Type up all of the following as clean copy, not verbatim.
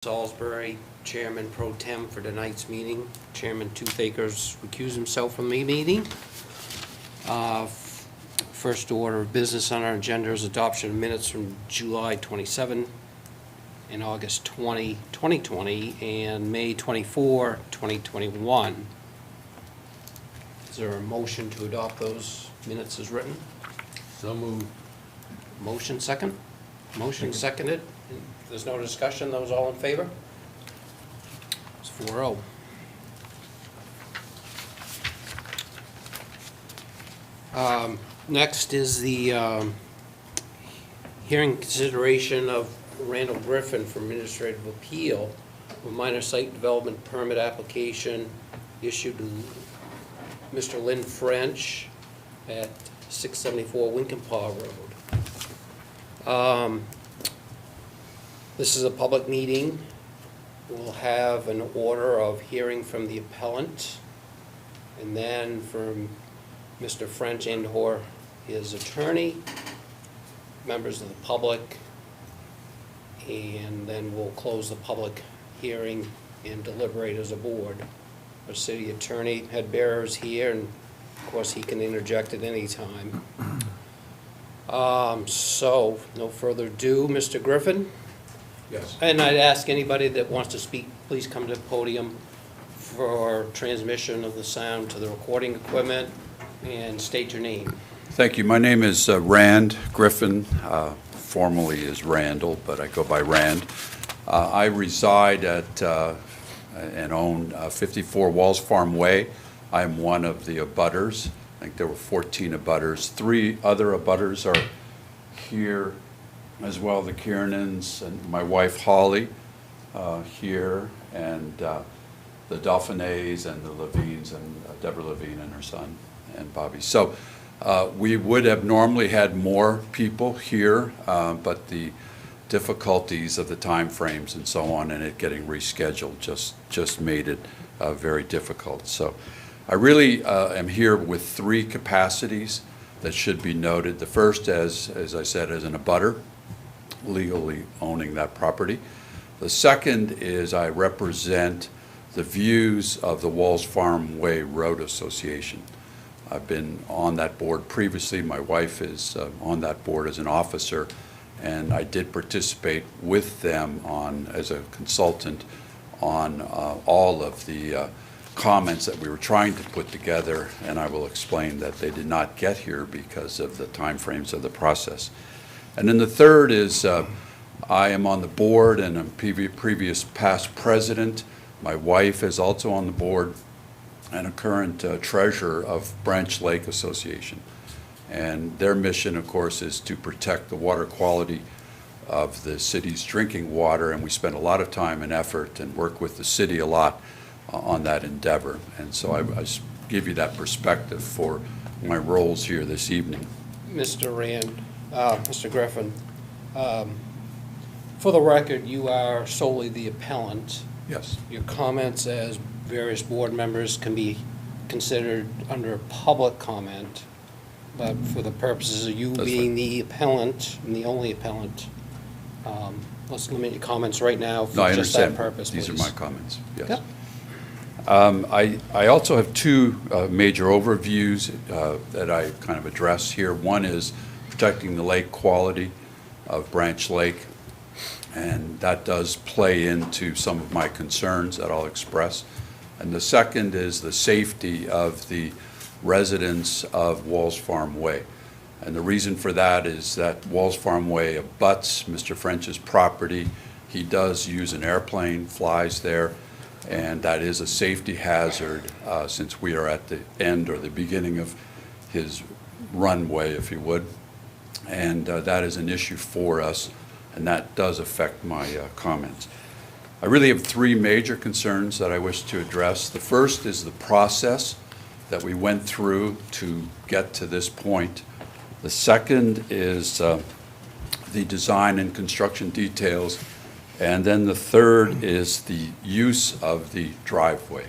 Salisbury, Chairman Pro Tem for tonight's meeting. Chairman Toothacres recused himself from the meeting. First order of business on our agenda is adoption of minutes from July 27 and August 20, 2020, and May 24, 2021. Is there a motion to adopt those minutes as written? So moved. Motion second? Motion seconded. There's no discussion. Those all in favor? It's 4-0. Next is the hearing consideration of Randall Griffin for administrative appeal, a minor site development permit application issued to Mr. Lynn French at 674 Winkenpaw Road. This is a public meeting. We'll have an order of hearing from the appellant, and then from Mr. French and/or his attorney, members of the public, and then we'll close the public hearing and deliberate as a board. Our city attorney had bearers here, and of course he can interject at any time. So, no further ado, Mr. Griffin? Yes. And I'd ask anybody that wants to speak, please come to the podium for transmission of the sound to the recording equipment and state your name. Thank you. My name is Rand Griffin, formerly is Randall, but I go by Rand. I reside at and own 54 Walls Farm Way. I am one of the abutters. I think there were 14 abutters. 3 other abutters are here as well, the Kiernans and my wife Holly here, and the Dauphinets and the Levines, and Deborah Levine and her son and Bobby. So we would have normally had more people here, but the difficulties of the time frames and so on and it getting rescheduled just made it very difficult. So I really am here with 3 capacities that should be noted. The first, as I said, as an abutter, legally owning that property. The second is I represent the views of the Walls Farm Way Road Association. I've been on that board previously. My wife is on that board as an officer, and I did participate with them as a consultant on all of the comments that we were trying to put together, and I will explain that they did not get here because of the timeframes of the process. And then the third is I am on the board and a previous past president. My wife is also on the board and a current treasurer of Branch Lake Association. And their mission, of course, is to protect the water quality of the city's drinking water, and we spend a lot of time and effort and work with the city a lot on that endeavor. And so I give you that perspective for my roles here this evening. Mr. Rand, Mr. Griffin, for the record, you are solely the appellant. Yes. Your comments as various board members can be considered under public comment, but for the purposes of you being the appellant and the only appellant, let's limit your comments right now for just that purpose, please. These are my comments, yes. Yep. I also have 2 major overviews that I kind of address here. One is protecting the lake quality of Branch Lake, and that does play into some of my concerns that I'll express. And the second is the safety of the residents of Walls Farm Way. And the reason for that is that Walls Farm Way abuts Mr. French's property. He does use an airplane, flies there, and that is a safety hazard since we are at the end or the beginning of his runway, if you would. And that is an issue for us, and that does affect my comments. I really have 3 major concerns that I wish to address. The first is the process that we went through to get to this point. The second is the design and construction details. And then the third is the use of the driveway.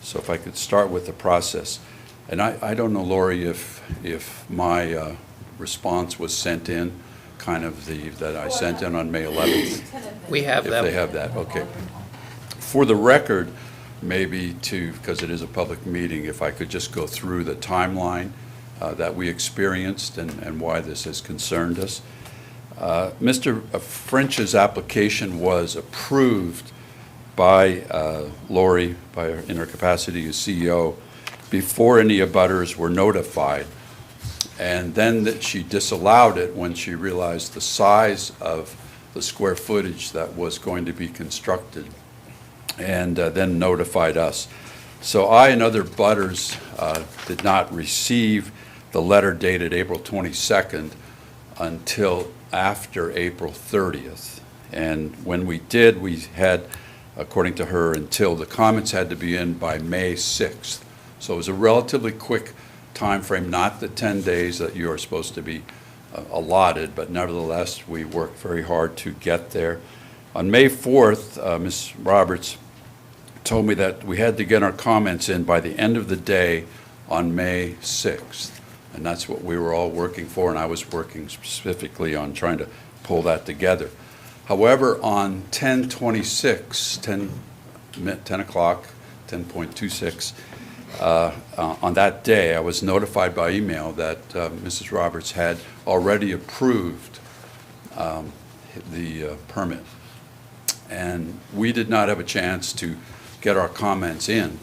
So if I could start with the process. And I don't know, Lori, if my response was sent in kind of that I sent in on May 11th? We have If that. they have that, okay. For the record, maybe because it is a public meeting, if I could just go through the timeline that we experienced and why this has concerned us. Mr. French's application was approved by Lori, in her capacity as CEO, before any abutters were notified. And then that she disallowed it when she realized the size of the square footage that was going to be constructed, and then notified us. So I and other butters did not receive the letter dated April 22nd until after April 30th. And when we did, we had, according to her, until the comments had to be in by May 6th. So it was a relatively quick time frame, not the 10 days that you are supposed to be allotted, but nevertheless, we worked very hard to get there. On May 4th, Ms. Roberts told me that we had to get our comments in by the end of the day on May 6th. And that's what we were all working for, and I was working specifically on trying to pull that together. However, on 10/26, 10 o'clock, 10:26, on that day, I was notified by email that Mrs. Roberts had already approved the permit. And we did not have a chance to get our comments in,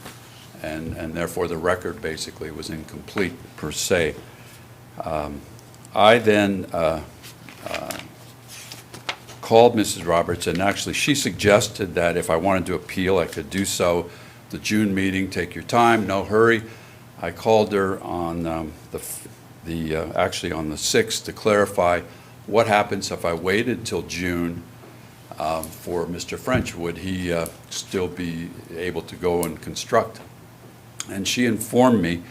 and therefore the record basically was incomplete per se. I then called Mrs. Roberts, and actually she suggested that if I wanted to appeal, I could do so. The June meeting, take your time, no hurry. I called her on actually on the 6th to clarify what happens if I waited till June for Mr. French. Would he still be able to go and construct? And she informed me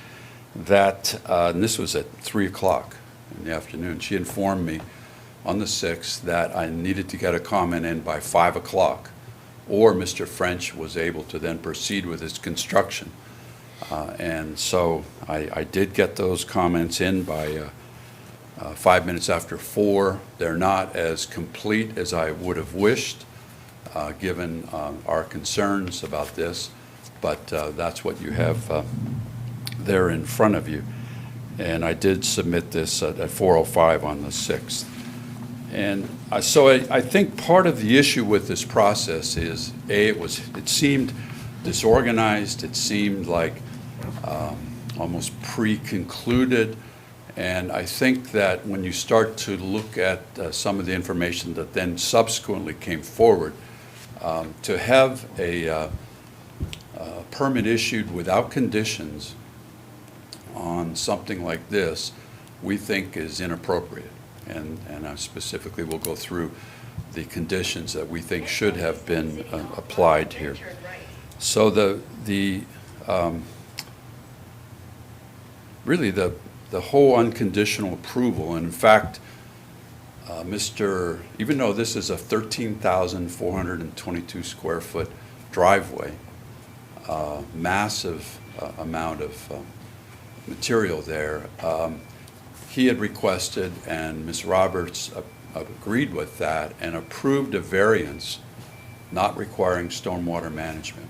that, and this was at 3 o'clock in the afternoon, she informed me on the 6th that I needed to get a comment in by 5 o'clock, or Mr. French was able to then proceed with his construction. And so I did get those comments in by 5 minutes after 4. They're not as complete as I would have wished, given our concerns about this, but that's what you have there in front of you. And I did submit this at 4:05 on the 6th. And so I think part of the issue with this process is, it seemed disorganized, it seemed like almost pre-concluded, and I think that when you start to look at some of the information that then subsequently came forward, to have a permit issued without conditions on something like this, we think is inappropriate. And I specifically will go through the conditions that we think should have been applied here. So really the whole unconditional approval, and in fact, even though this is a 13,422 square foot driveway, massive amount of material there, he had requested, and Ms. Roberts agreed with that and approved a variance not requiring stormwater management.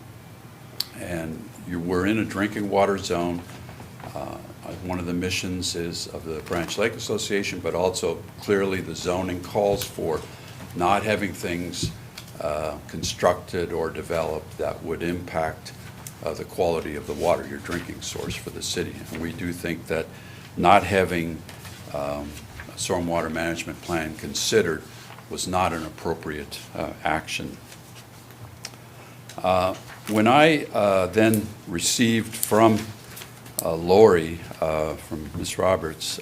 And we're in a drinking water zone. One of the missions is of the Branch Lake Association, but also clearly the zoning calls for not having things constructed or developed that would impact the quality of the water, your drinking source for the city. And we do think that not having a stormwater management plan considered was not an appropriate action. When I then received from Lori, from Ms. Roberts,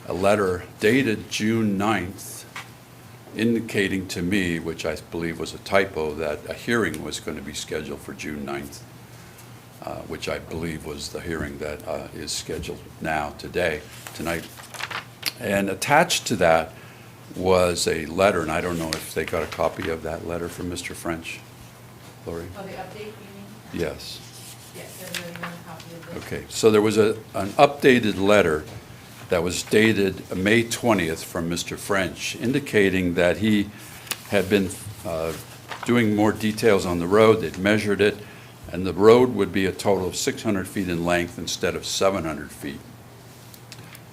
a letter dated June 9th indicating to me, which I believe was a typo, that a hearing was going to be scheduled for June 9th, which I believe was the hearing that is scheduled now, tonight. And attached to that was a letter, and I don't know if they got a copy of that letter from Mr. French, Lori? Oh, the update, you mean? Yes. Yes, everybody got a copy of this. Okay, so there was an updated letter that was dated May 20th from Mr. French, indicating that he had been doing more details on the road. They'd measured it, and the road would be a total of 600 feet in length instead of 700 feet.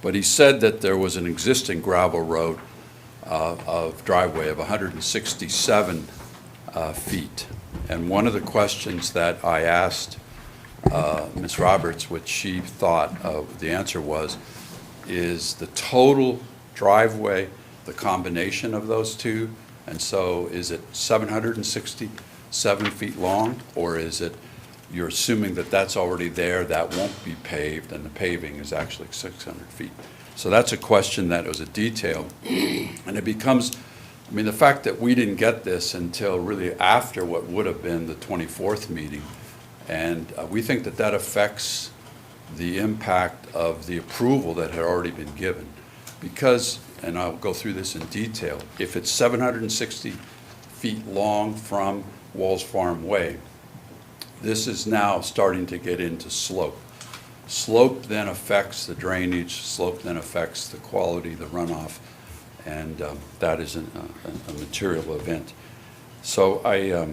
But he said that there was an existing gravel road of driveway of 167 feet. And one of the questions that I asked Ms. Roberts, which she thought the answer was, is the total driveway the combination of those two? And so is it 767 feet long, or is it, you're assuming that that's already there, that won't be paved, and the paving is actually 600 feet? So that's a question that was a detail. And it becomes, I mean, the fact that we didn't get this until really after what would have been the 24th meeting, and we think that that affects the impact of the approval that had already been given. Because, and I'll go through this in detail, if it's 760 feet long from Walls Farm Way, this is now starting to get into slope. Slope then affects the drainage, slope then affects the quality, the runoff, and that is a material event. So I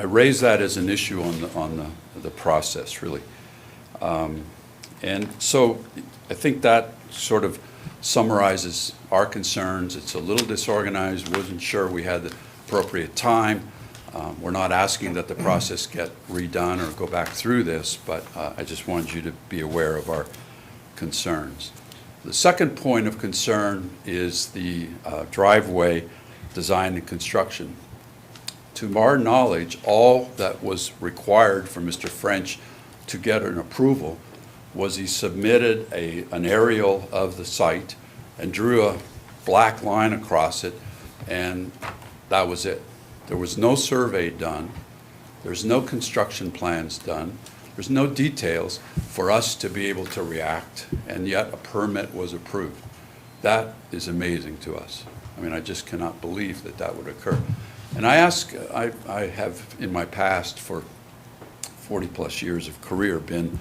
raise that as an issue on the process, really. And so I think that sort of summarizes our concerns. It's a little disorganized, wasn't sure we had the appropriate time. We're not asking that the process get redone or go back through this, but I just wanted you to be aware of our concerns. The second point of concern is the driveway design and construction. To our knowledge, all that was required for Mr. French to get an approval was he submitted an aerial of the site and drew a black line across it, and that was it. There was no survey done. There's no construction plans done. There's no details for us to be able to react, and yet a permit was approved. That is amazing to us. I mean, I just cannot believe that that would occur. And I have in my past for 40-plus years of career been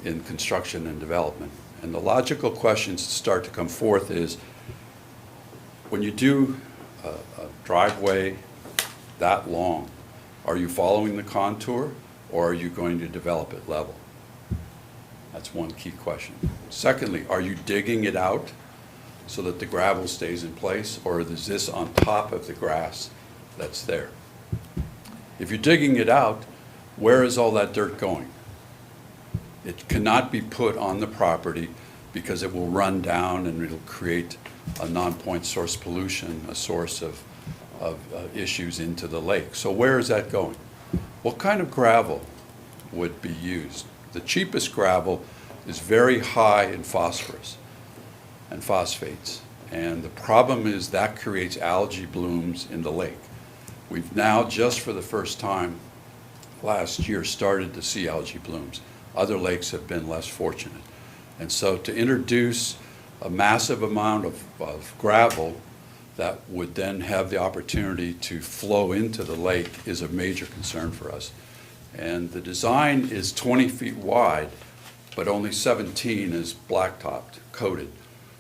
in construction and development. And the logical questions that start to come forth is, when you do a driveway that long, are you following the contour, or are you going to develop it level? That's one key question. Secondly, are you digging it out so that the gravel stays in place, or is this on top of the grass that's there? If you're digging it out, where is all that dirt going? It cannot be put on the property because it will run down and it'll create a non-point source pollution, a source of issues into the lake. So where is that going? What kind of gravel would be used? The cheapest gravel is very high in phosphorus and phosphates. And the problem is that creates algae blooms in the lake. We've now, just for the first time last year, started to see algae blooms. Other lakes have been less fortunate. And so to introduce a massive amount of gravel that would then have the opportunity to flow into the lake is a major concern for us. And the design is 20 feet wide, but only 17 is blacktopped, coated.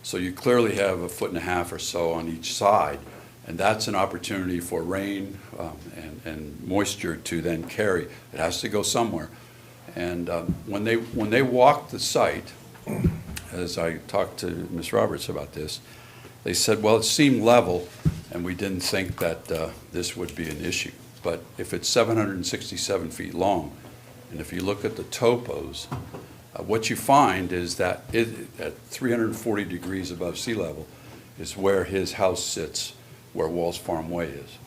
So you clearly have a foot and a half or so on each side, and that's an opportunity for rain and moisture to then carry. It has to go somewhere. And when they walked the site, as I talked to Ms. Roberts about this, they said, well, it seemed level, and we didn't think that this would be an issue. But if it's 767 feet long, and if you look at the topos, what you find is that at 340 degrees above sea level is where his house sits, where Walls Farm Way is.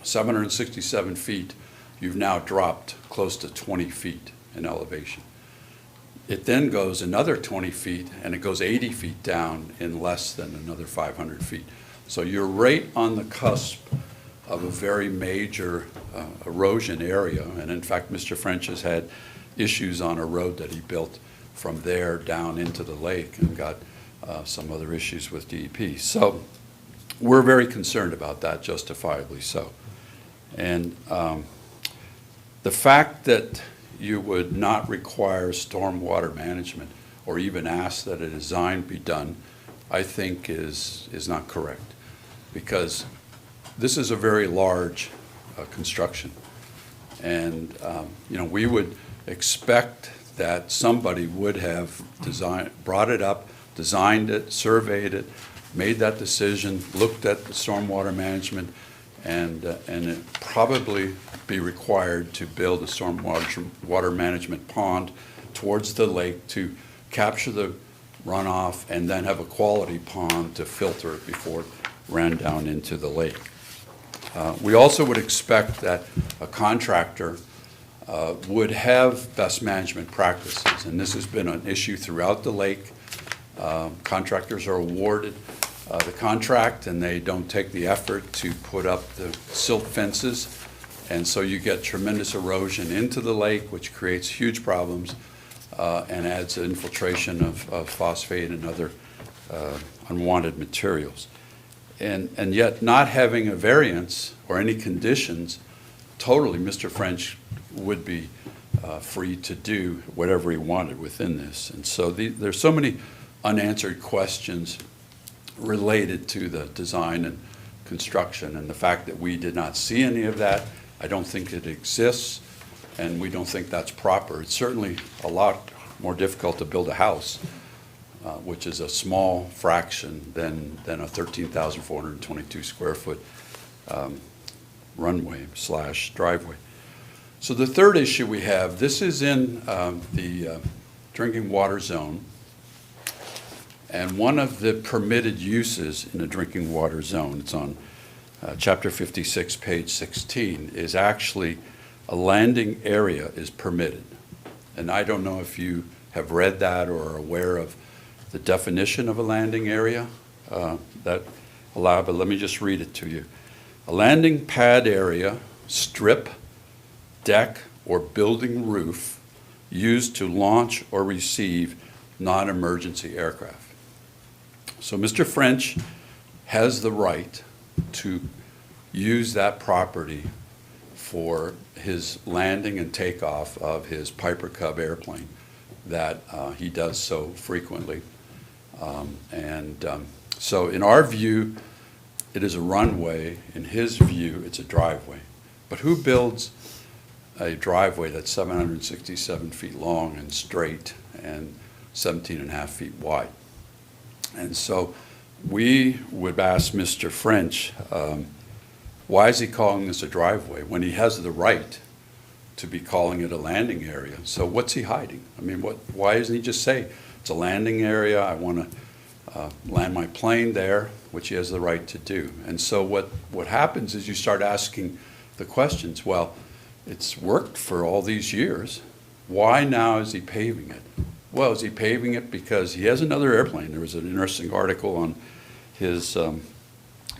767 feet, you've now dropped close to 20 feet in elevation. It then goes another 20 feet, and it goes 80 feet down in less than another 500 feet. So you're right on the cusp of a very major erosion area. And in fact, Mr. French has had issues on a road that he built from there down into the lake and got some other issues with DEP. So we're very concerned about that, justifiably so. And the fact that you would not require stormwater management or even ask that a design be done, I think is not correct. Because this is a very large construction. And, we would expect that somebody would have brought it up, designed it, surveyed it, made that decision, looked at the stormwater management, and it probably be required to build a stormwater management pond towards the lake to capture the runoff and then have a quality pond to filter it before it ran down into the lake. We also would expect that a contractor would have best management practices, and this has been an issue throughout the lake. Contractors are awarded the contract and they don't take the effort to put up the silt fences, and so you get tremendous erosion into the lake, which creates huge problems and adds infiltration of phosphate and other unwanted materials. And yet not having a variance or any conditions, totally Mr. French would be free to do whatever he wanted within this. And so there's so many unanswered questions related to the design and construction, and the fact that we did not see any of that, I don't think it exists, and we don't think that's proper. It's certainly a lot more difficult to build a house, which is a small fraction than a 13,422 square foot runway / driveway. So the third issue we have, this is in the drinking water zone, and one of the permitted uses in a drinking water zone, it's on Chapter 56, page 16, is actually a landing area is permitted. And I don't know if you have read that or are aware of the definition of a landing area that allowed, but let me just read it to you. A landing pad area, strip, deck, or building roof used to launch or receive non-emergency aircraft. So Mr. French has the right to use that property for his landing and takeoff of his Piper Cub airplane that he does so frequently. So in our view, it is a runway. In his view, it's a driveway. But who builds a driveway that's 767 feet long and straight and 17 and a half feet wide? And so we would ask Mr. French, why is he calling this a driveway when he has the right to be calling it a landing area? So what's he hiding? I mean, why doesn't he just say, it's a landing area, I want to land my plane there, which he has the right to do. And so what happens is you start asking the questions, well, it's worked for all these years. Why now is he paving it? Well, is he paving it because he has another airplane? There was an interesting article on his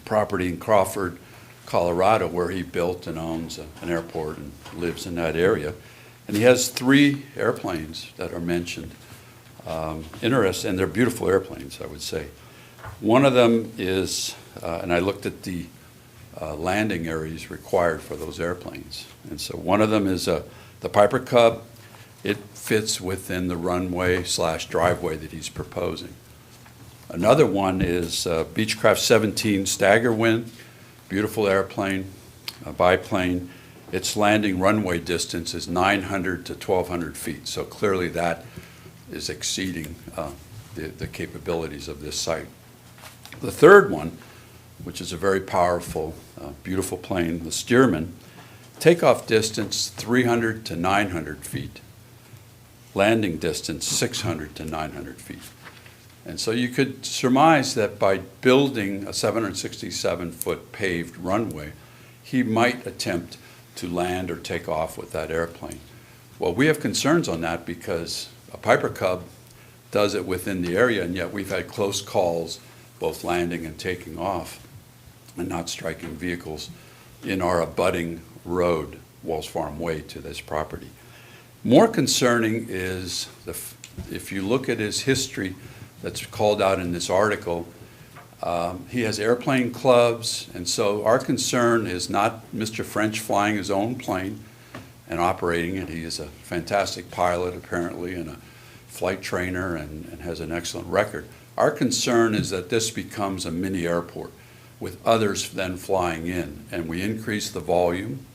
property in Crawford, Colorado, where he built and owns an airport and lives in that area. And he has 3 airplanes that are mentioned. Interesting, and they're beautiful airplanes, I would say. One of them is, and I looked at the landing areas required for those airplanes. And so one of them is the Piper Cub. It fits within the runway / driveway that he's proposing. Another one is Beechcraft 17 Staggerwind, beautiful airplane, a biplane. Its landing runway distance is 900 to 1,200 feet, so clearly that is exceeding the capabilities of this site. The third one, which is a very powerful, beautiful plane, the Stearman, takeoff distance 300 to 900 feet. Landing distance 600 to 900 feet. And so you could surmise that by building a 767-foot paved runway, he might attempt to land or take off with that airplane. Well, we have concerns on that because a Piper Cub does it within the area, and yet we've had close calls, both landing and taking off, and not striking vehicles in our abutting road, Walls Farm Way, to this property. More concerning is, if you look at his history that's called out in this article, he has airplane clubs, and so our concern is not Mr. French flying his own plane and operating it. He is a fantastic pilot, apparently, and flight trainer and has an excellent record. Our concern is that this becomes a mini airport with others then flying in, and we increase the volume,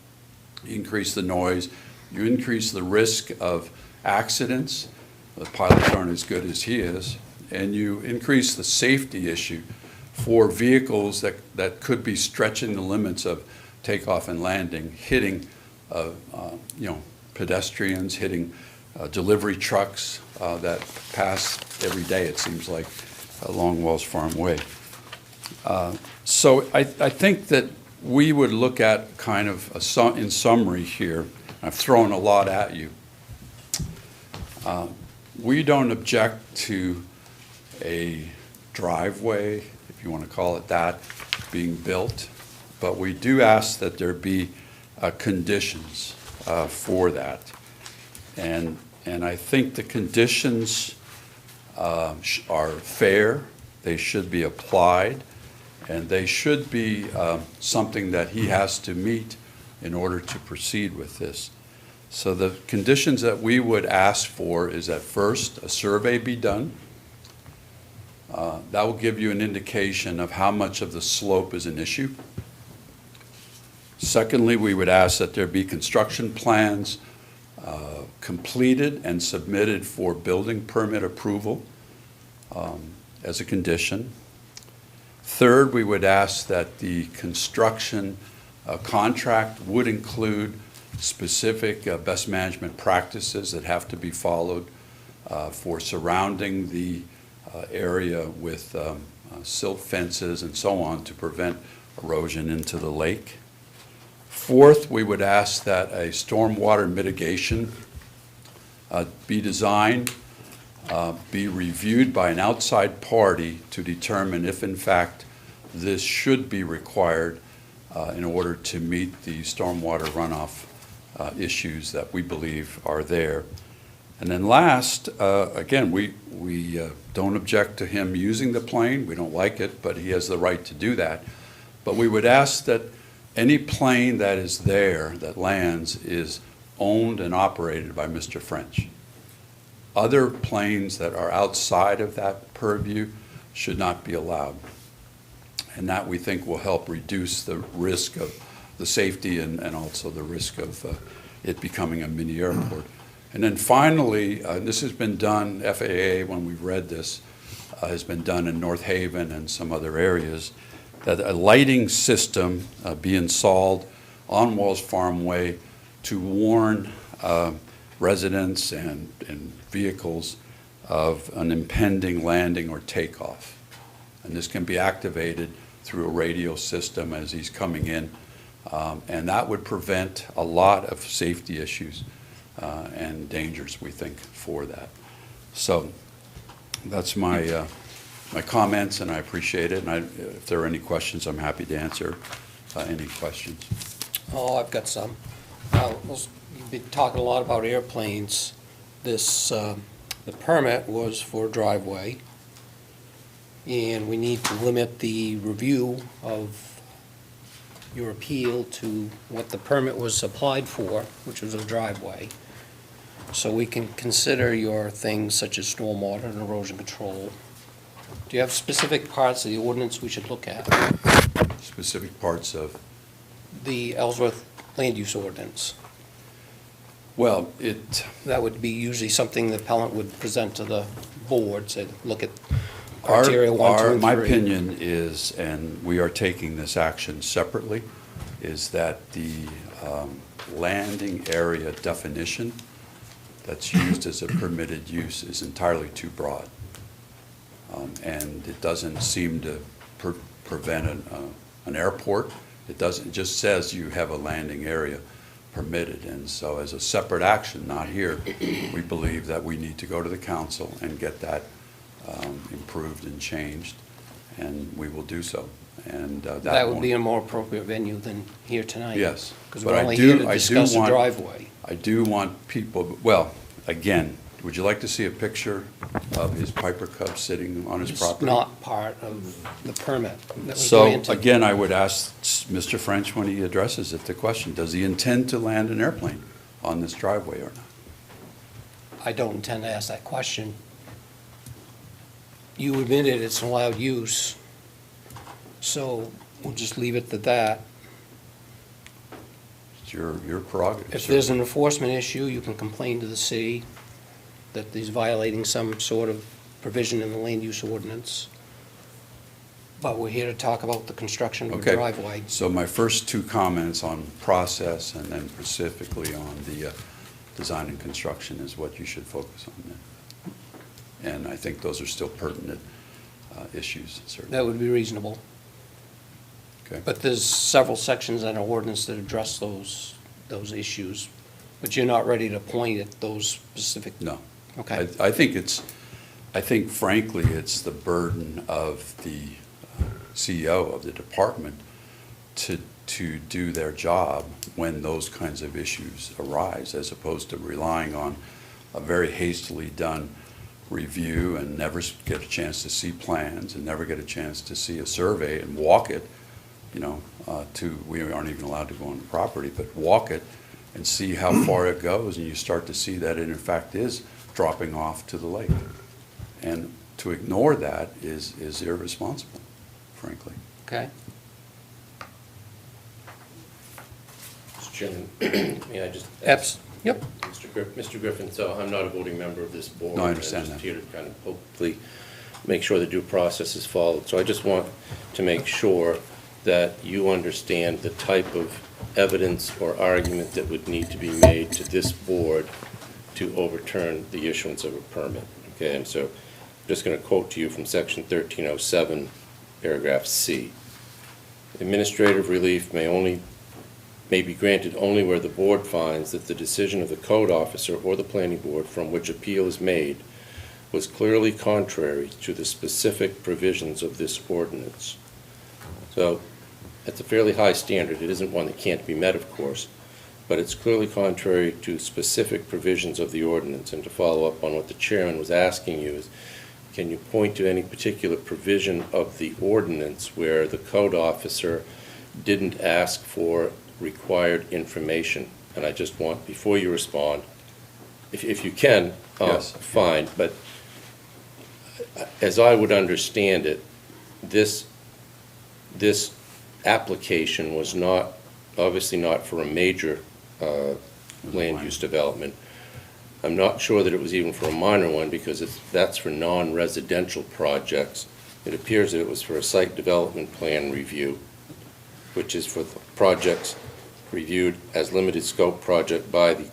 increase the noise, you increase the risk of accidents. The pilots aren't as good as he is, and you increase the safety issue for vehicles that could be stretching the limits of takeoff and landing, hitting pedestrians, hitting delivery trucks that pass every day, it seems like, along Wells Farm Way. So I think that we would look at kind of, in summary here, I've thrown a lot at you. We don't object to a driveway, if you want to call it that, being built, but we do ask that there be conditions for that. And I think the conditions are fair, they should be applied, and they should be something that he has to meet in order to proceed with this. So the conditions that we would ask for is that first, a survey be done. That will give you an indication of how much of the slope is an issue. Secondly, we would ask that there be construction plans completed and submitted for building permit approval as a condition. Third, we would ask that the construction contract would include specific best management practices that have to be followed for surrounding the area with silt fences and so on to prevent erosion into the lake. Fourth, we would ask that a stormwater mitigation be designed, be reviewed by an outside party to determine if in fact this should be required in order to meet the stormwater runoff issues that we believe are there. And then last, again, we don't object to him using the plane. We don't like it, but he has the right to do that. But we would ask that any plane that is there, that lands, is owned and operated by Mr. French. Other planes that are outside of that purview should not be allowed. And that, we think, will help reduce the risk of the safety and also the risk of it becoming a mini airport. And then finally, this has been done, FAA, when we've read this, has been done in North Haven and some other areas, that a lighting system be installed on Wells Farm Way to warn residents and vehicles of an impending landing or takeoff. And this can be activated through a radio system as he's coming in. And that would prevent a lot of safety issues and dangers, we think, for that. So that's my comments, and I appreciate it. And if there are any questions, I'm happy to answer any questions. Oh, I've got some. You've been talking a lot about airplanes. The permit was for driveway, and we need to limit the review of your appeal to what the permit was applied for, which was a driveway. So we can consider your things such as stormwater and erosion control. Do you have specific parts of the ordinance we should look at? Specific parts of? The Ellsworth land use ordinance. Well, That would be usually something the appellant would present to the board, say, look at criteria 1, 2, and 3. My opinion is, and we are taking this action separately, is that the landing area definition that's used as a permitted use is entirely too broad. And it doesn't seem to prevent an airport. It just says you have a landing area permitted. And so as a separate action, not here, we believe that we need to go to the council and get that improved and changed, and we will do so. And that would be a more appropriate venue than here tonight. Yes. Because But we're I only do- here to I do discuss the want- driveway. I do want people, well, again, would you like to see a picture of his Piper Cub sitting on his It's property? not part of the permit that we So, granted. again, I would ask Mr. French when he addresses it, the question, does he intend to land an airplane on this driveway or not? I don't intend to ask that question. You admitted it's an allowed use, so we'll just leave it at that. It's your prerogative. If sir. there's an enforcement issue, you can complain to the city that he's violating some sort of provision in the land use ordinance. But we're here to talk about the construction of a Okay. driveway. So my first two comments on process and then specifically on the design and construction is what you should focus on then. And I think those are still pertinent issues, certainly. That would be reasonable. Okay. But there's several sections in our ordinance that address those issues. But you're not ready to point at those specific. No. Okay. I think frankly, it's the burden of the CEO of the department to do their job when those kinds of issues arise, as opposed to relying on a very hastily done review and never get a chance to see plans and never get a chance to see a survey and walk it, we aren't even allowed to go on the property, but walk it and see how far it goes, and you start to see that it in fact is dropping off to the lake. And to ignore that is irresponsible, frankly. Okay. Mr. Chairman, may I just? Yep. Mr. Griffin, so I'm not a voting member of this board. No, I understand I'm that. just here to kind of hopefully make sure the due process is followed. So I just want to make sure that you understand the type of evidence or argument that would need to be made to this board to overturn the issuance of a permit. Okay, and so I'm just going to quote to you from section 1307, paragraph C. Administrative relief may be granted only where the board finds that the decision of the code officer or the planning board from which appeal is made was clearly contrary to the specific provisions of this ordinance. So it's a fairly high standard. It isn't one that can't be met, of course, but it's clearly contrary to specific provisions of the ordinance. And to follow up on what the chairman was asking you is, can you point to any particular provision of the ordinance where the code officer didn't ask for required information? And I just want, before you respond, if you can, Yes. fine, but as I would understand it, this application was not, obviously not for a major land use development. I'm not sure that it was even for a minor one, because that's for non-residential projects. It appears that it was for a site development plan review, which is for the projects reviewed as limited scope project by the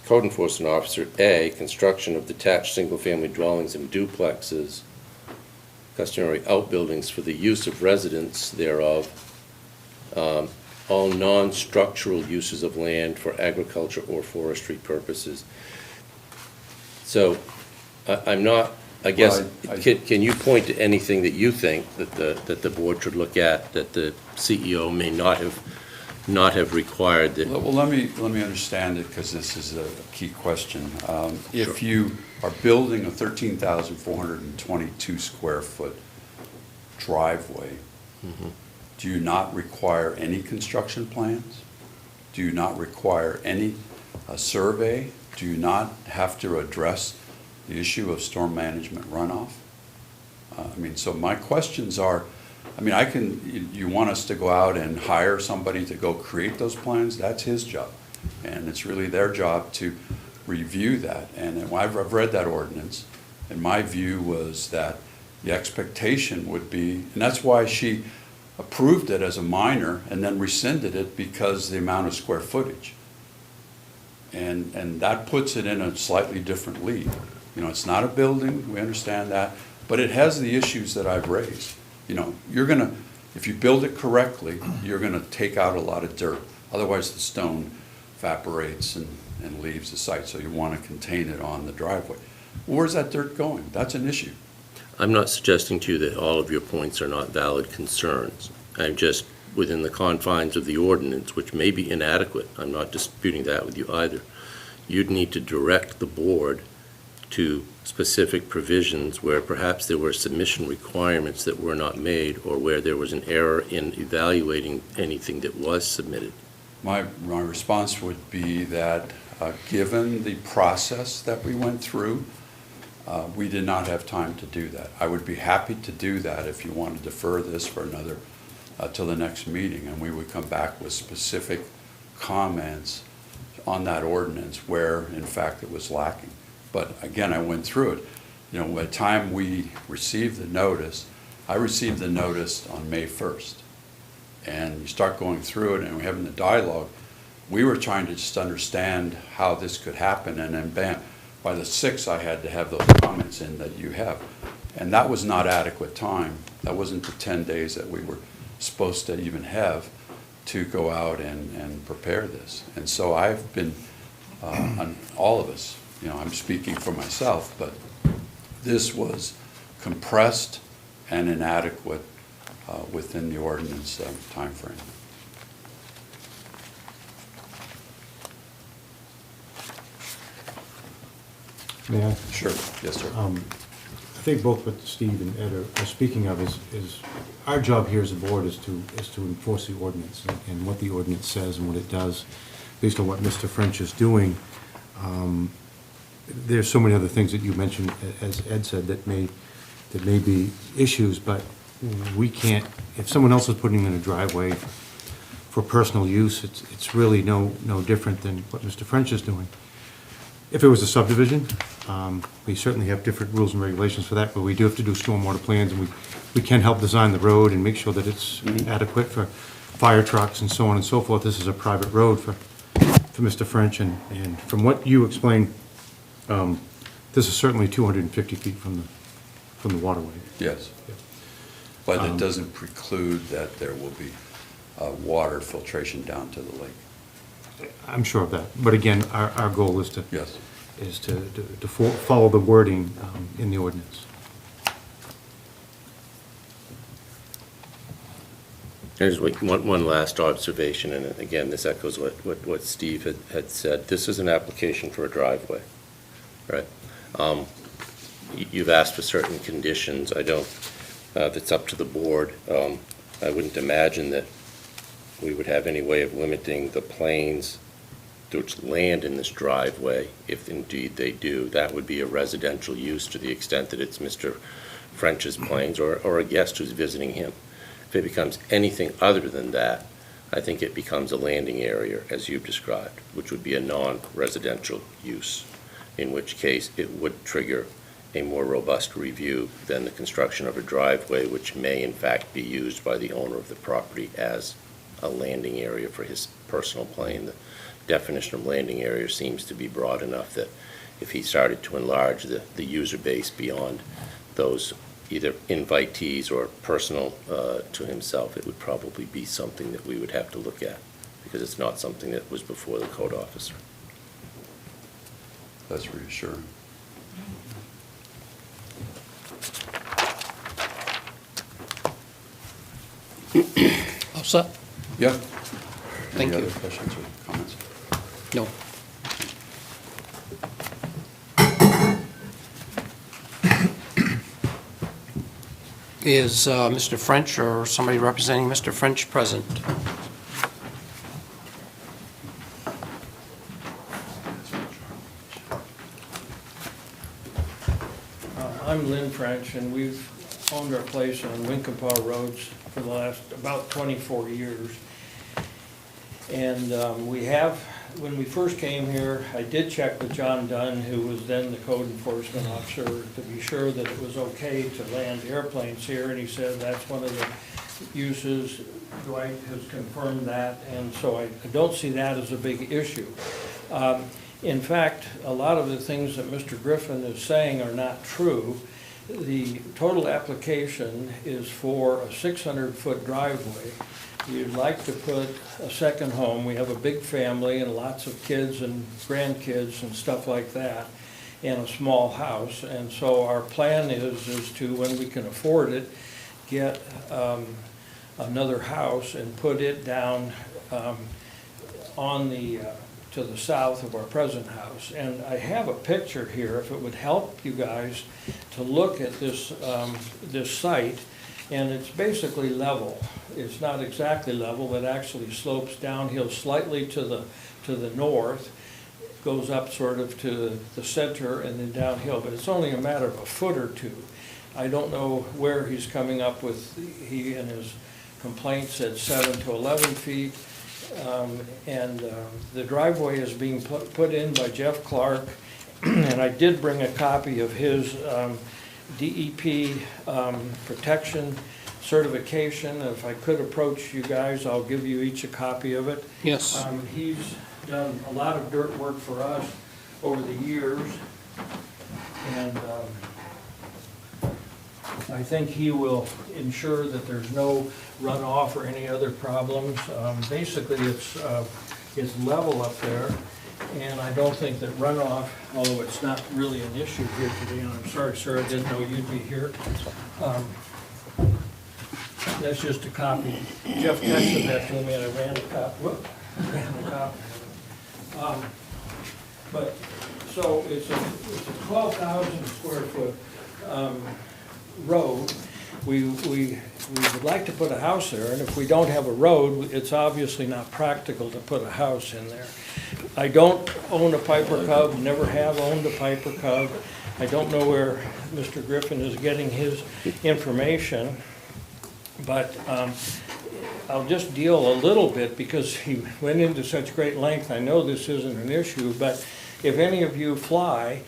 code enforcement officer. A, construction of detached single-family dwellings and duplexes, customary outbuildings for the use of residents thereof, all non-structural uses of land for agriculture or forestry purposes. So I'm not, I guess, Well, can you point to anything that you think that the board should look at, that the CEO may not have required that? Well, let me understand it, because this is a key question. If you are building a 13,422 square foot driveway, do you not require any construction plans? Do you not require any survey? Do you not have to address the issue of storm management runoff? So my questions are, you want us to go out and hire somebody to go create those plans? That's his job. And it's really their job to review that. And I've read that ordinance, and my view was that the expectation would be, and that's why she approved it as a minor and then rescinded it, because the amount of square footage. And that puts it in a slightly different league. It's not a building, we understand that, but it has the issues that I've raised. If you build it correctly, you're gonna take out a lot of dirt. Otherwise, the stone evaporates and leaves the site, so you wanna contain it on the driveway. Where's that dirt going? That's an issue. I'm not suggesting to you that all of your points are not valid concerns. I'm just, within the confines of the ordinance, which may be inadequate, I'm not disputing that with you either, you'd need to direct the board to specific provisions where perhaps there were submission requirements that were not made, or where there was an error in evaluating anything that was submitted. My response would be that, given the process that we went through, we did not have time to do that. I would be happy to do that if you want to defer this for another, till the next meeting, and we would come back with specific comments on that ordinance where, in fact, it was lacking. But again, I went through it. You know, by the time we received the notice, I received the notice on May 1st. And you start going through it and we're having the dialogue. We were trying to just understand how this could happen, and then bam, by the 6th, I had to have those comments in that you have. And that was not adequate time. That wasn't the 10 days that we were supposed to even have to go out and prepare this. And so I've been, on all of us, you know, I'm speaking for myself, but this was compressed and inadequate within the ordinance timeframe. May I? Sure, yes, sir. I think both what Steve and Ed are speaking of is, our job here as a board is to enforce the ordinance and what the ordinance says and what it does, based on what Mr. French is doing. There's so many other things that you mentioned, as Ed said, that may be issues, but we can't, if someone else is putting in a driveway for personal use, it's really no different than what Mr. French is doing. If it was a subdivision, we certainly have different rules and regulations for that, but we do have to do stormwater plans, and we can help design the road and make sure that it's adequate for fire trucks and so on and so forth. This is a private road for Mr. French, and from what you explained, this is certainly 250 feet from the waterway. Yes. But it doesn't preclude that there will be water filtration down to the lake. I'm sure of that, but again, our goal is to Yes. follow the wording in the ordinance. There's one last observation, and again, this echoes what Steve had said. This is an application for a driveway, right? You've asked for certain conditions. I don't, that's up to the board. I wouldn't imagine that we would have any way of limiting the planes which land in this driveway, if indeed they do. That would be a residential use to the extent that it's Mr. French's planes or a guest who's visiting him. If it becomes anything other than that, I think it becomes a landing area, as you've described, which would be a non-residential use, in which case it would trigger a more robust review than the construction of a driveway, which may in fact be used by the owner of the property as a landing area for his personal plane. The definition of landing area seems to be broad enough that if he started to enlarge the user base beyond those either invitees or personal to himself, it would probably be something that we would have to look at, because it's not something that was before the code officer. That's reassuring. All set? Yeah. Thank Any you. other questions or comments? No. Is Mr. French or somebody representing Mr. French present? I'm Lynn French, and we've owned our place on Winkapaw Roads for the last about 24 years. And we have, when we first came here, I did check with John Dunn, who was then the code enforcement officer, to be sure that it was okay to land airplanes here, and he said that's one of the uses. Dwight has confirmed that, and so I don't see that as a big issue. In fact, a lot of the things that Mr. Griffin is saying are not true. The total application is for a 600-foot driveway. You'd like to put a second home. We have a big family and lots of kids and grandkids and stuff like that, and a small house. And so our plan is to, when we can afford it, get another house and put it down on the to the south of our present house. And I have a picture here, if it would help you guys to look at this this site, and it's basically level. it's not exactly level, but actually slopes downhill slightly to the north, goes up sort of to the center and then downhill, but it's only a matter of a foot or two. I don't know where he's coming up with, he in his complaint said 7 to 11 feet. The driveway is being put in by Jeff Clark, and I did bring a copy of his DEP protection certification. If I could approach you guys, I'll give you each a copy of it. Yes. He's done a lot of dirt work for us over the years, and I think he will ensure that there's no runoff or any other problems. Basically, it's level up there, and I don't think that runoff, although it's not really an issue here today, and I'm sorry, sir, I didn't know you'd be here. That's just a copy. Jeff texted that to me, and I ran a copy. But, so it's a 12,000 square foot road. We would like to put a house there, and if we don't have a road, it's obviously not practical to put a house in there. I don't own a Piper Cub, never have owned a Piper Cub. I don't know where Mr. Griffin is getting his information, but I'll just deal a little bit because he went into such great length. I know this isn't an issue, but if any of you fly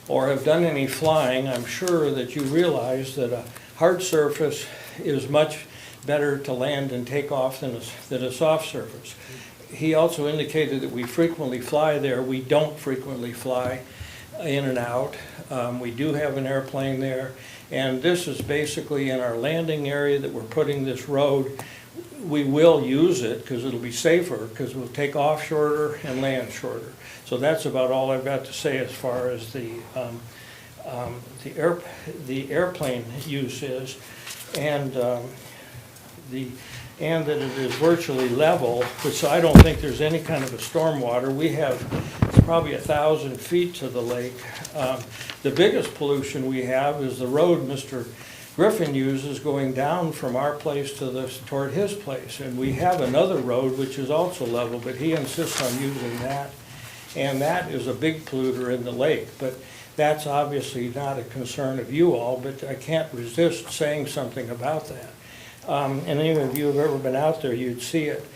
or have done any flying, I'm sure that you realize that a hard surface is much better to land and take off than a soft surface. He also indicated that we frequently fly there. We don't frequently fly in and out. We do have an airplane there, and this is basically in our landing area that we're putting this road. We will use it because it'll be safer, because we'll take off shorter and land shorter. So that's about all I've got to say as far as the airplane use is, and and that it is virtually level, which I don't think there's any kind of a stormwater. We have, it's probably 1,000 feet to the lake. The biggest pollution we have is the road Mr. Griffin uses going down from our place to toward his place. And we have another road which is also level, but he insists on using that. And that is a big polluter in the lake. But that's obviously not a concern of you all, but I can't resist saying something about that. And any of you have ever been out there, you'd see it.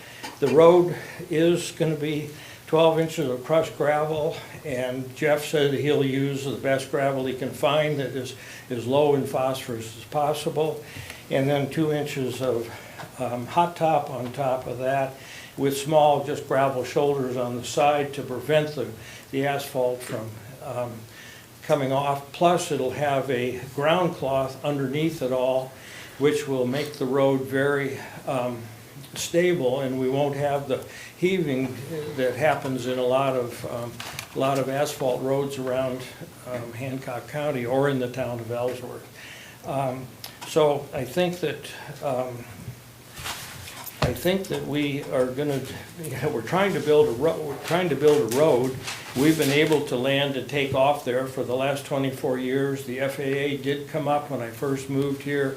The road is going to be 12 inches of crushed gravel, and Jeff said he'll use the best gravel he can find that is as low in phosphorus as possible, and then 2 inches of hot top on top of that with small just gravel shoulders on the side to prevent the asphalt from coming off. Plus it'll have a ground cloth underneath it all, which will make the road very stable, and we won't have the heaving that happens in a lot of asphalt roads around Hancock County or in the town of Ellsworth. So I think that we are going to, we're trying to build a road. We've been able to land and take off there for the last 24 years. The FAA did come up when I first moved here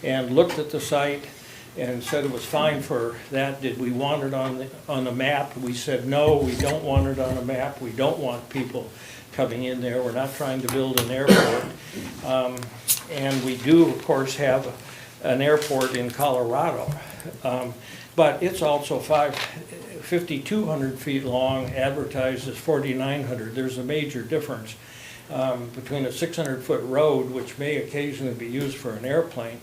and looked at the site and said it was fine for that. Did we want it on the map? We said no, we don't want it on a map. We don't want people coming in there. We're not trying to build an airport. And we do, of course, have an airport in Colorado. But it's also 5,200 feet long, advertised as 4,900. There's a major difference between a 600-foot road, which may occasionally be used for an airplane,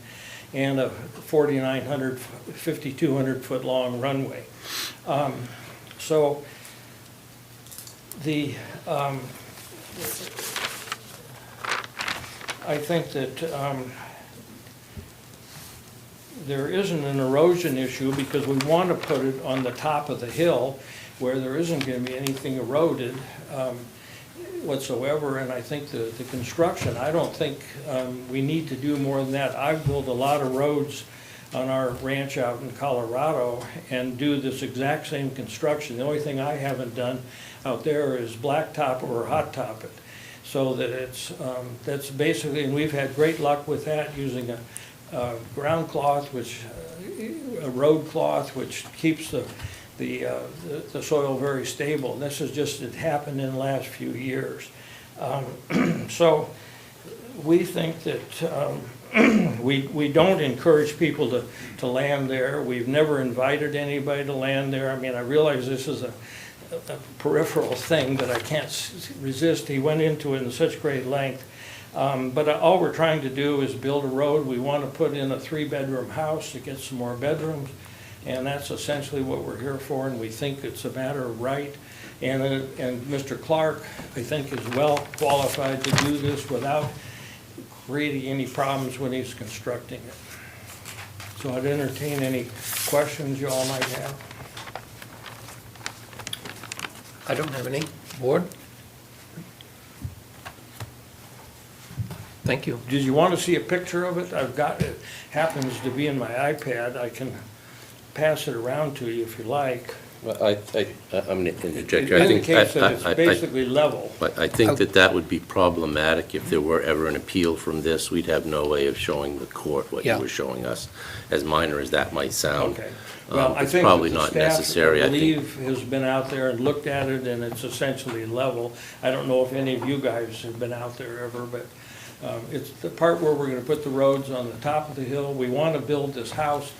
and a 4,900, 5,200-foot long runway. So I think that there isn't an erosion issue because we want to put it on the top of the hill where there isn't going to be anything eroded whatsoever. And I think the construction, I don't think we need to do more than that. I've built a lot of roads on our ranch out in Colorado and do this exact same construction. The only thing I haven't done out there is blacktop or hot top it. So that it's, that's basically, and we've had great luck with that using ground cloth, a road cloth, which keeps the soil very stable. And this is just, it happened in the last few years. So we think that we don't encourage people to land there. We've never invited anybody to land there. I mean, I realize this is a peripheral thing, but I can't resist. He went into it in such great length. But all we're trying to do is build a road. We want to put in a 3-bedroom house to get some more bedrooms, and that's essentially what we're here for, and we think it's a matter of right. And Mr. Clark, I think, is well qualified to do this without creating any problems when he's constructing it. So I'd entertain any questions you all might have. I don't have any. Board? Thank you. Did you want to see a picture of it? I've got, it happens to be in my iPad. I can pass it around to you if you like. Well, I'm going to interject It here. I think- indicates that it's I- basically level. But I think that would be problematic if there were ever an appeal from this. We'd have no way of showing the court what you Yeah. were showing us, as minor as that might sound. Okay. Well, I It's think probably that the not staff, necessary. I I think believe, has been out there and looked at it, and it's essentially level. I don't know if any of you guys have been out there ever, but it's the part where we're gonna put the roads on the top of the hill. We wanna build this house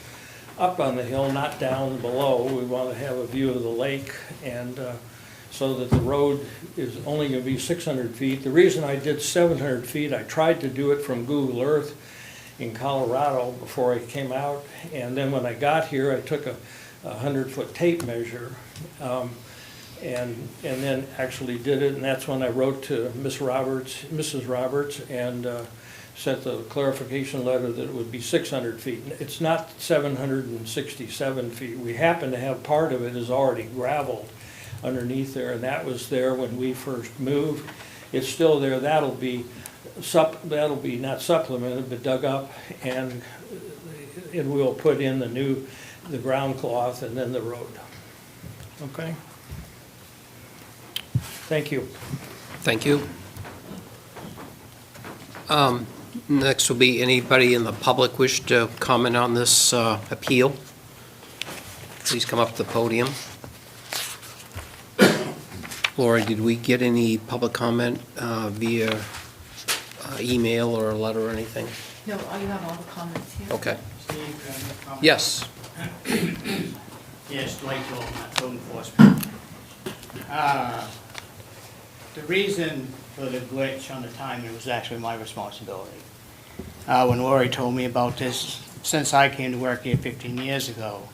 up on the hill, not down below. We wanna have a view of the lake, and so that the road is only gonna be 600 feet. The reason I did 700 feet, I tried to do it from Google Earth in Colorado before I came out, and then when I got here, I took a 100-foot tape measure, and then actually did it, and that's when I wrote to Mrs. Roberts, and sent the clarification letter that it would be 600 feet. It's not 767 feet. We happen to have part of it is already gravelled underneath there, and that was there when we first moved. It's still there. That'll be not supplemented, but dug up, and we'll put in the ground cloth and then the road. Okay? Thank you. Thank you. Next will be anybody in the public wish to comment on this appeal. Please come up to the podium. Laura, did we get any public comment via email or a letter or anything? No, you have all the comments here. Okay. Steve, Yes. Yes, Dwight Jordan, code enforcement. The reason for the glitch on the timing was actually my responsibility. When Lori told me about this, since I came to work here 15 years ago,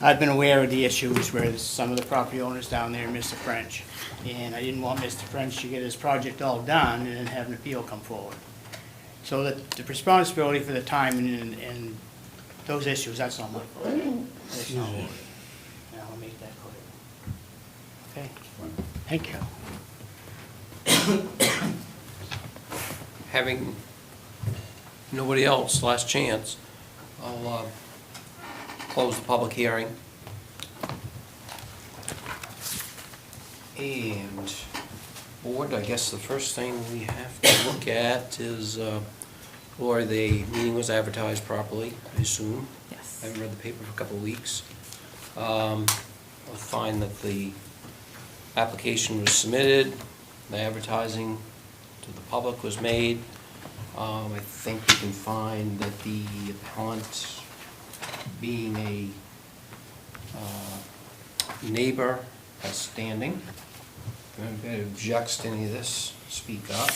I've been aware of the issues where some of the property owners down there, Mr. French, and I didn't want Mr. French to get his project all done and then have an appeal come forward. So the responsibility for the timing and those issues, that's not my fault. That's not mine. And I'll make that clear. Okay? Thank you. Having nobody else, last chance, I'll close the public hearing. And board, I guess the first thing we have to look at is, Lori, the meeting was advertised properly, I assume? Yes. I haven't read the paper for a couple of weeks. I'll find that the application was submitted, the advertising to the public was made. I think you can find that the appellant, being a neighbor, has standing. If anybody objects to any of this, speak up.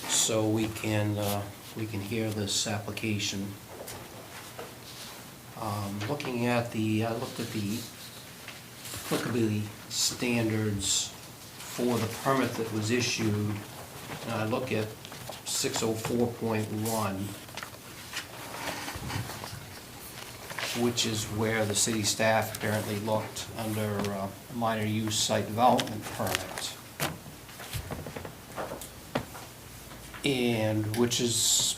So we can hear this application. Looking at I looked at the applicability standards for the permit that was issued, and I look at 604.1, which is where the city staff apparently looked under minor use site development permit. And which is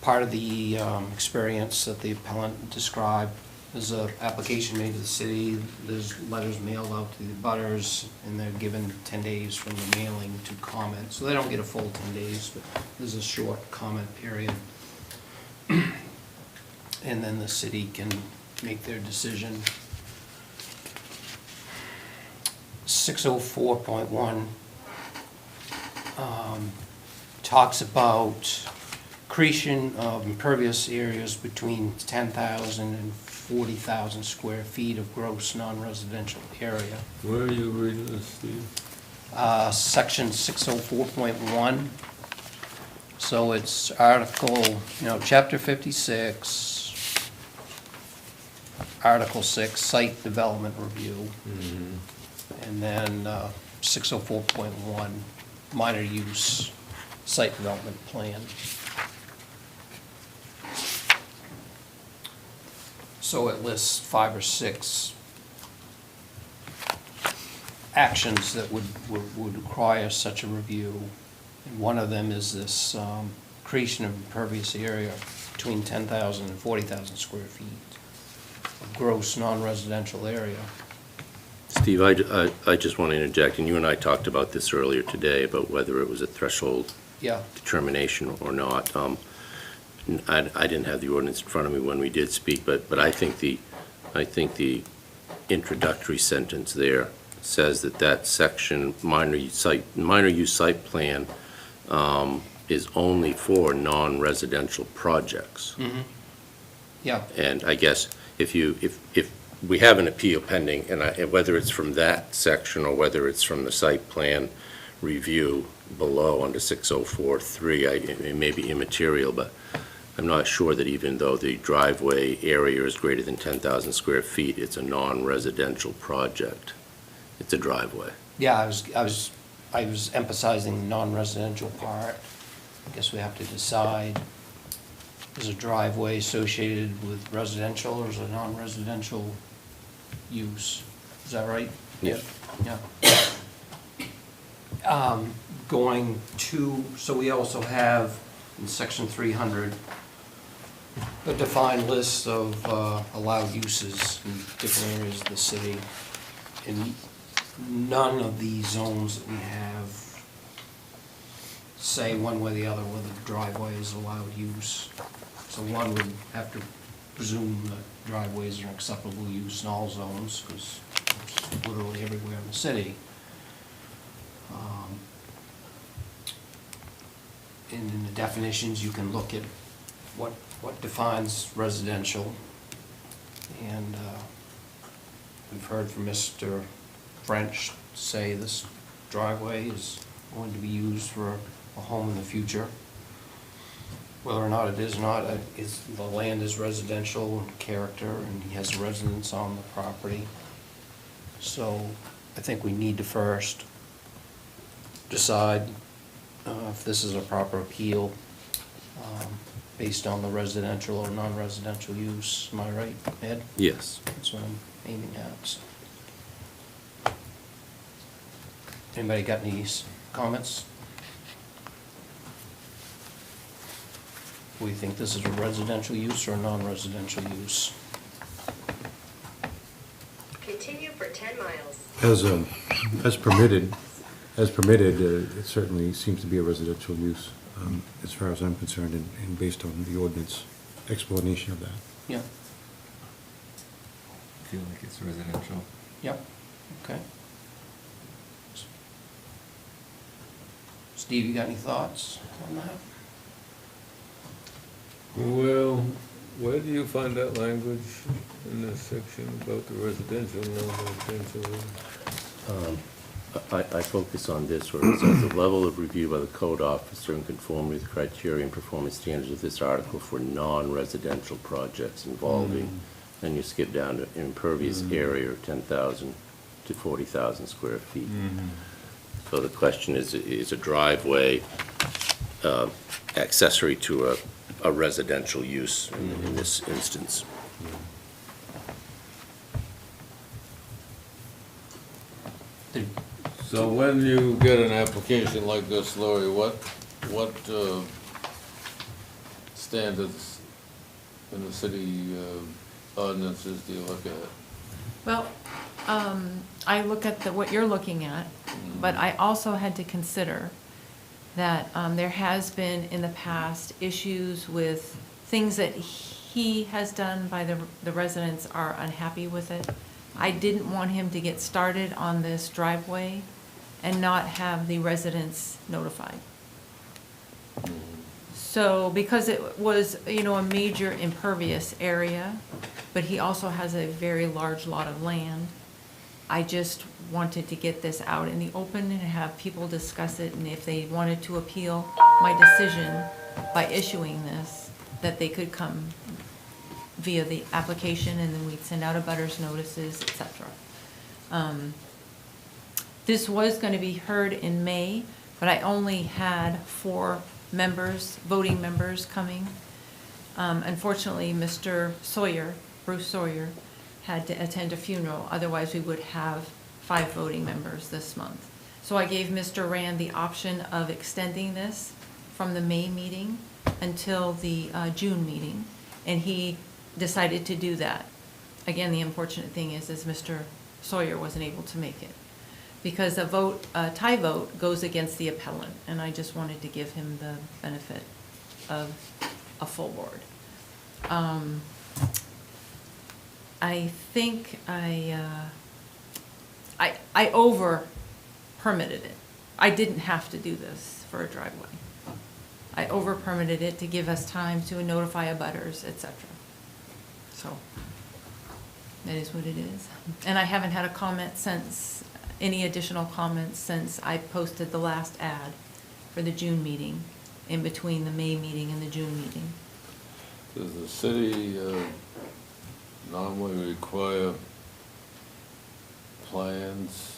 part of the experience that the appellant described. There's an application made to the city, there's letters mailed out to the butters, and they're given 10 days from the mailing to comment. So they don't get a full 10 days, but there's a short comment period. And then the city can make their decision. 604.1 talks about creation of impervious areas between 10,000 and 40,000 square feet of gross non-residential area. Where are you reading this, Steve? Section 604.1. So it's Article, Chapter 56, Article 6, Site Development Review. And then 604.1, Minor Use Site Development Plan. So it lists 5 or 6 actions that would require such a review. And one of them is this creation of impervious area between 10,000 and 40,000 square feet of gross non-residential area. Steve, I just want to interject, and you and I talked about this earlier today, about whether it was a threshold Yeah, determination or not. I didn't have the ordinance in front of me when we did speak, but I think the introductory sentence there says that section, minor use site plan, is only for non-residential projects. yeah, And I guess if we have an appeal pending, and whether it's from that section or whether it's from the site plan review below under 604.3, it may be immaterial, but I'm not sure that even though the driveway area is greater than 10,000 square feet, it's a non-residential project. It's a driveway. yeah, I was emphasizing the non-residential part. I guess we have to decide, is a driveway associated with residential or is it a non-residential use? Is that right? Yeah. Yeah. Going to, so we also have in section 300, a defined list of allowed uses in different areas of the city. And none of these zones that we have say one way or the other whether the driveway is allowed use. So one would have to presume that driveways are acceptable use in all zones, because it's literally everywhere in the city. And in the definitions, you can look at what defines residential. And we've heard from Mr. French say this driveway is going to be used for a home in the future. Whether or not it is or not, the land is residential in character, and he has a residence on the property. So I think we need to first decide if this is a proper appeal based on the residential or non-residential use. Am I right, Ed? Yes. That's what I'm aiming at. So. Anybody got any comments? We think this is a residential use or a non-residential use? Continue for 10 miles. As permitted, it certainly seems to be a residential use, as far as I'm concerned, and based on the ordinance explanation of that. Yeah, Feel like it's residential. yep, okay. Steve, you got any thoughts on that? Well, where do you find that language in this section about the residential, non-residential? I focus on this, where it says the level of review by the code officer in conformity with the criteria and performance standards of this article for non-residential projects involving, then you skip down to impervious area of 10,000 to 40,000 square feet. So the question is a driveway accessory to a residential use in this instance? So when you get an application like this, Lori, what standards in the city ordinances do you look at? Well, I look at what you're looking at, but I also had to consider that there has been in the past issues with things that he has done by the residents are unhappy with it. I didn't want him to get started on this driveway and not have the residents notified. So, because it was, you know, a major impervious area, but he also has a very large lot of land, I just wanted to get this out in the open and have people discuss it, and if they wanted to appeal my decision by issuing this, that they could come via the application, and then we'd send out abutters notices, et cetera. This was gonna be heard in May, but I only had 4 members, voting members coming. Unfortunately, Mr. Sawyer, Bruce Sawyer, had to attend a funeral, otherwise we would have 5 voting members this month. So I gave Mr. Rand the option of extending this from the May meeting until the June meeting, and he decided to do that. Again, the unfortunate thing is Mr. Sawyer wasn't able to make it, because a tie vote goes against the appellant, and I just wanted to give him the benefit of a full board. I think I over permitted it. I didn't have to do this for a driveway. I over permitted it to give us time to notify abutters, et cetera. So, that is what it is. And I haven't had a comment since, any additional comments since I posted the last ad for the June meeting, in between the May meeting and the June meeting. Does the city normally require plans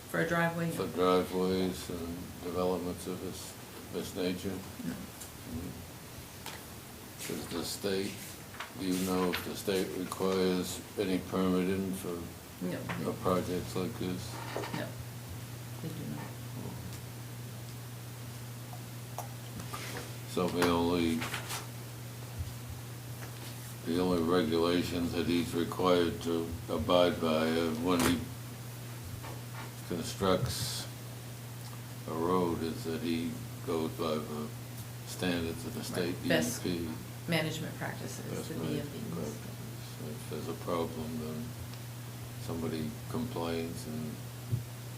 For a driveway? for driveways and developments of this nature? No. Does the state, do you know if the state requires any permitting for No, projects like this? no, they do not. So the only regulations that he's required to abide by when he constructs a road is that he goes by the standards of the state Right. Best DEP. management practices, Best the management DMVs. practices. So if there's a problem, then somebody complains and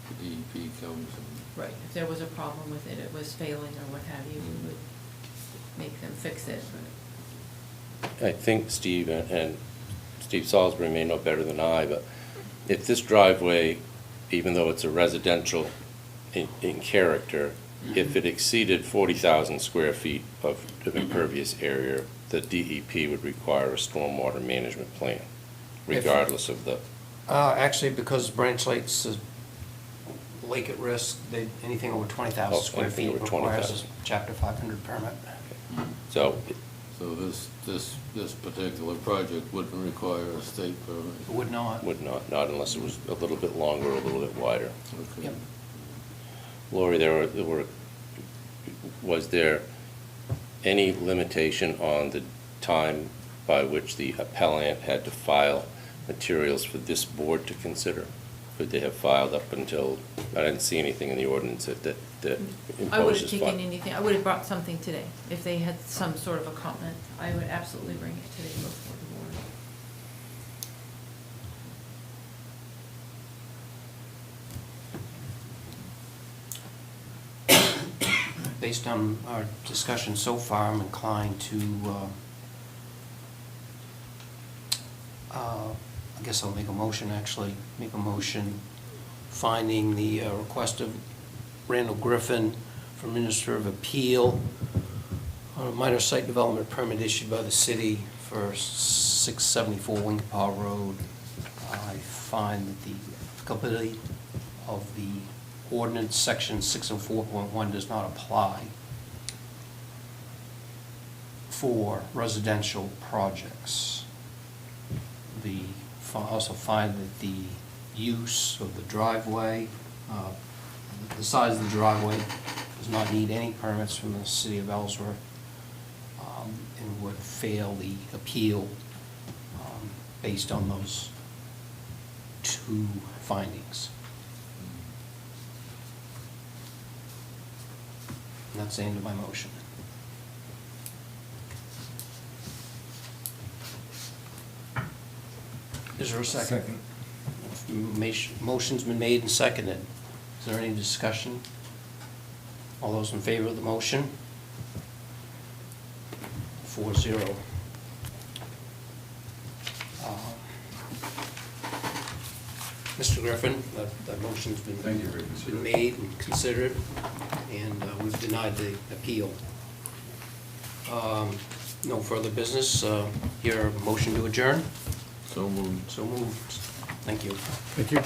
the DEP comes and. Right, if there was a problem with it, it was failing or what have you, we would make them fix it, but. I think Steve and Steve Salisbury may know better than I, but if this driveway, even though it's a residential in character, if it exceeded 40,000 square feet of impervious area, the DEP would require a stormwater management plan, regardless of the, Actually, because Branch Lake's a lake at risk, anything over 20,000 Oh, square anything feet over requires 20,000. a Chapter 500 permit. so So this particular project wouldn't require a state permit? It would not. would not unless it was a little bit longer, or a little bit wider. Okay. Yep. Lori, was there any limitation on the time by which the appellant had to file materials for this board to consider? Could they have filed up until, I didn't see anything in the ordinance that I would have imposes. taken anything, I would have brought something today. If they had some sort of a comment, I would absolutely bring it today before the board. Based on our discussion so far, I'm inclined to, I guess I'll make a motion, actually, finding the request of Randall Griffin for Minister of Appeal on a minor site development permit issued by the city for 674 Winkapaw Road. I find that the applicability of the ordinance section 604.1 does not apply for residential projects. Also find that the use of the driveway, the size of the driveway does not need any permits from the city of Ellsworth, and would fail the appeal based on those 2 findings. And that's the end of my motion. Is there a second? Motion's been made and seconded. Is there any discussion? All those in favor of the motion? 4-0. Mr. Griffin, that motion's been. Thank you for considering. Been made and considered, and we've denied the appeal. No further business. Your motion to adjourn? So moved. So moved. Thank you. Thank you.